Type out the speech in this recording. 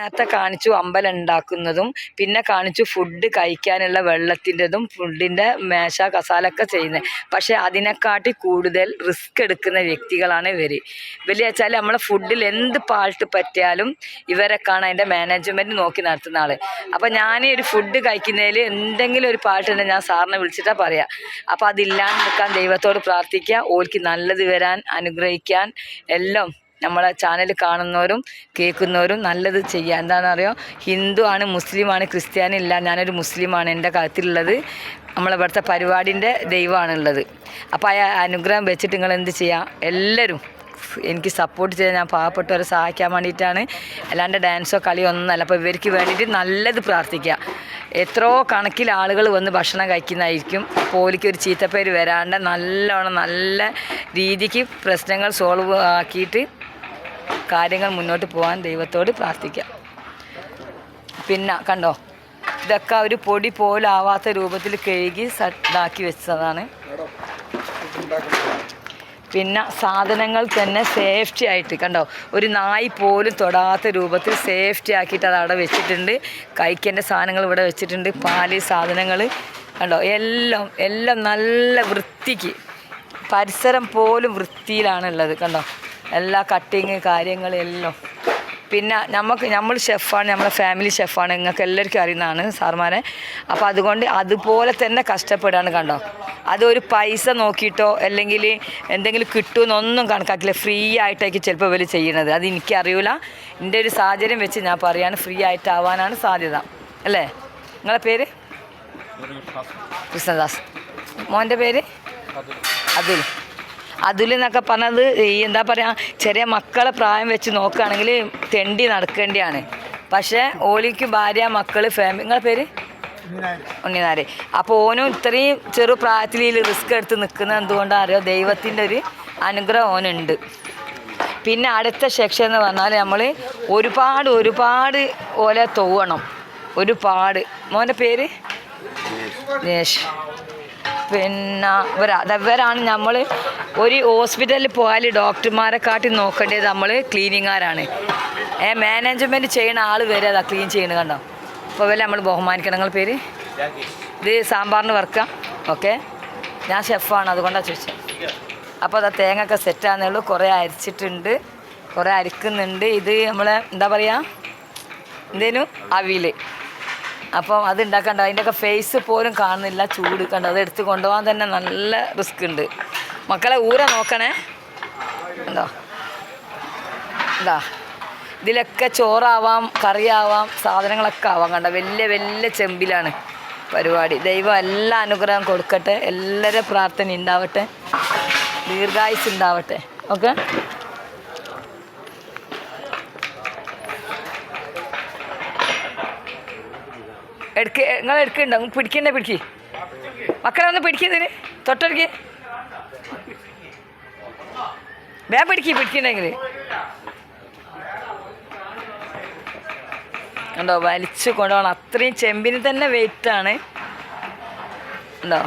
നേരത്തെ കാണിച്ചു അമ്പലം ഉണ്ടാക്കുന്നതും, പിന്നെ കാണിച്ചു ഫുഡ് കഴിക്കാനുള്ള വെള്ളത്തിൻ്റെതും, ഫുഡിൻ്റെ മേശ കസാലൊക്കെ ചെയ്യുന്നത്. പക്ഷേ അതിനെക്കാട്ടി കൂടുതൽ റിസ്ക് എടുക്കുന്ന വ്യക്തികളാണ് ഇവർ. വെച്ചാൽ നമ്മളെ ഫുഡിൽ എന്ത് പാൾട്ട് പറ്റിയാലും ഇവരെ കാണാൻ അതിൻ്റെ മാനേജ്മെൻറ്റ് നോക്കി നടത്തുന്ന ആൾ. അപ്പോൾ ഞാൻ ഒരു ഫുഡ് കഴിക്കുന്നതിൽ എന്തെങ്കിലും ഒരു പാൾട്ടുണ്ടെങ്കിൽ ഞാൻ സാറിനെ വിളിച്ചിട്ടാണ് പറയുക. അപ്പോൾ അതില്ലാണ്ട് നിൽക്കാൻ ദൈവത്തോട് പ്രാർത്ഥിക്കുക. ഓൽക്ക് നല്ലത് വരാൻ അനുഗ്രഹിക്കാൻ എല്ലാം നമ്മളെ ചാനൽ കാണുന്നവരും കേൾക്കുന്നവരും നല്ലത് ചെയ്യുക. എന്താണെന്നറിയോ, ഹിന്ദു ആണ്, മുസ്ലിമാണ്, ക്രിസ്ത്യാനി ഇല്ല. ഞാനൊരു മുസ്ലിമാണ്. എൻ്റെ കാര്യത്തിലുള്ളത് നമ്മളിവിടുത്തെ പരിപാടിൻ്റെ ദൈവമാണുള്ളത്. അപ്പോൾ ആ അനുഗ്രഹം വെച്ചിട്ട് നിങ്ങൾ എന്ത് ചെയ്യുക, എല്ലാവരും എനിക്ക് സപ്പോർട്ട് ചെയ്ത് ഞാൻ പാവപ്പെട്ടവരെ സഹായിക്കാൻ വേണ്ടിയിട്ടാണ്. അല്ലാണ്ട് ഡാൻസോ കളിയോ ഒന്നുമല്ല. അപ്പോൾ ഇവർക്ക് വേണ്ടിയിട്ട് നല്ലത് പ്രാർത്ഥിക്കുക. എത്രയോ കണക്കിൽ ആളുകൾ വന്ന് ഭക്ഷണം കഴിക്കുന്നതായിരിക്കും. പോലിക്ക് ഒരു ചീത്തപ്പേര് വരാണ്ട് നല്ലോണം നല്ല രീതിക്ക് പ്രശ്നങ്ങൾ സോൾവ് ആക്കിയിട്ട് കാര്യങ്ങൾ മുന്നോട്ട് പോകാൻ ദൈവത്തോട് പ്രാർത്ഥിക്കാം. പിന്നെ കണ്ടോ, ഇതൊക്കെ ഒരു പൊടി പോലാവാത്ത രൂപത്തിൽ കഴുകി ഇതാക്കി വെച്ചതാണ്. പിന്നെ സാധനങ്ങൾ തന്നെ സേഫ്റ്റി ആയിട്ട് കണ്ടോ, ഒരു നായി പോലും തൊടാത്ത രൂപത്തിൽ സേഫ്റ്റി ആക്കിയിട്ട് അത് അവിടെ വെച്ചിട്ടുണ്ട്. കഴിക്കേണ്ട സാധനങ്ങൾ ഇവിടെ വെച്ചിട്ടുണ്ട്. പാല് സാധനങ്ങൾ കണ്ടോ, എല്ലാം നല്ല വൃത്തിക്ക്, പരിസരം പോലും വൃത്തിയിലാണുള്ളത്. കണ്ടോ, എല്ലാ കട്ടിങ് കാര്യങ്ങളെല്ലാം. പിന്നെ നമ്മൾ ഷെഫാണ്, നമ്മളെ ഫാമിലി ഷെഫാണ്, നിങ്ങൾക്ക് എല്ലാവർക്കും അറിയുന്നതാണ് സാർമാരെ. അപ്പോൾ അതുകൊണ്ട് അതുപോലെ തന്നെ കഷ്ടപ്പെടുകയാണ്. കണ്ടോ, അതൊരു പൈസ നോക്കിയിട്ടോ അല്ലെങ്കിൽ എന്തെങ്കിലും കിട്ടുമെന്നൊന്നും കണക്കാക്കില്ല. ഫ്രീ ആയിട്ടായിരിക്കും ചിലപ്പോൾ ഇവർ ചെയ്യണത്. അത് എനിക്കറിയില്ല. എൻ്റെ ഒരു സാഹചര്യം വെച്ച് ഞാൻ പറയാണ്, ഫ്രീ ആയിട്ടാവാനാണ് സാധ്യത. അല്ലേ? നിങ്ങളെ പേര്? കൃഷ്ണദാസ്. മോൻ്റെ പേര്? അതുൽ എന്നൊക്കെ പറഞ്ഞത് എന്താ പറയുക, ചെറിയ മക്കളെ പ്രായം വെച്ച് നോക്കുകയാണെങ്കിൽ തെണ്ടി നടക്കേണ്ടിയാണ്. പക്ഷേ ഓലിക്ക് ഭാര്യ, മക്കൾ, ഫാമിലി. നിങ്ങളെ പേര്? ഉണ്ണിനാര്. അപ്പോൾ ഓനും ഇത്രയും ചെറു പ്രായത്തിൽ റിസ്ക് എടുത്ത് നിൽക്കുന്നത് എന്തുകൊണ്ടാണ് അറിയോ, ദൈവത്തിൻ്റെ ഒരു അനുഗ്രഹം ഓനുണ്ട്. പിന്നെ അടുത്ത സെക്ഷൻ എന്ന് പറഞ്ഞാൽ നമ്മൾ ഒരുപാട് ഓലെ തോവണം. ഒരുപാട്. മോൻ്റെ പേര്? നേഷ്. പിന്നെ ഇവരാണ് നമ്മൾ ഒരു ഹോസ്പിറ്റലിൽ പോയാൽ ഡോക്ടർമാരെ കാട്ടി നോക്കേണ്ടത് നമ്മൾ ക്ലീനിങ്ങാരാണ്. മാനേജ്മെൻറ്റ് ചെയ്യുന്ന ആൾ വരെ അതാ ക്ലീൻ ചെയ്യുന്നത്. കണ്ടോ, അപ്പോൾ വല്ല നമ്മൾ ബഹുമാനിക്കണം. നിങ്ങളുടെ പേര്? ഇത് സാമ്പാറിന് വർക്കാം. ഓക്കെ, ഞാൻ ഷെഫാണ്, അതുകൊണ്ടാണ് ചോദിച്ചത്. അപ്പോൾ അതാ തേങ്ങ ഒക്കെ സെറ്റാകുന്നേ ഉള്ളൂ. കുറേ അരിച്ചിട്ടുണ്ട്, കുറേ അരിക്കുന്നുണ്ട്. ഇത് നമ്മളെ എന്താ പറയുക, എന്തേനും അവിയൽ. അപ്പം അത് ഉണ്ടാക്കണ്ട, അതിൻ്റെയൊക്കെ ഫേസ് പോലും കാണുന്നില്ല, ചൂട്. കണ്ടോ, അത് എടുത്ത് കൊണ്ടുപോകാൻ തന്നെ നല്ല റിസ്ക് ഉണ്ട്. മക്കളെ ഊര നോക്കണേ. എന്തോ എന്താ, ഇതിലൊക്കെ ചോറാവാം, കറിയാവാം, സാധനങ്ങളൊക്കെ ആവാം. കണ്ടോ, വലിയ ചെമ്പിലാണ് പരിപാടി. ദൈവം എല്ലാ അനുഗ്രഹം കൊടുക്കട്ടെ, എല്ലാവരുടെ പ്രാർത്ഥന ഉണ്ടാവട്ടെ, ദീർഘായുസ് ഉണ്ടാവട്ടെ. ഓക്കെ, നിങ്ങൾ എടുക്കണ്ടോ? പിടിക്ക് മക്കളെ, ഒന്ന് പിടിക്കുന്നതിന് തൊട്ടടുക്ക്. പിടിക്കണ്ടെങ്കിൽ കണ്ടോ, വലിച്ചു കൊണ്ടുപോകണം. അത്രയും ചെമ്പിന് തന്നെ വെയിറ്റാണ്. ഉണ്ടോ?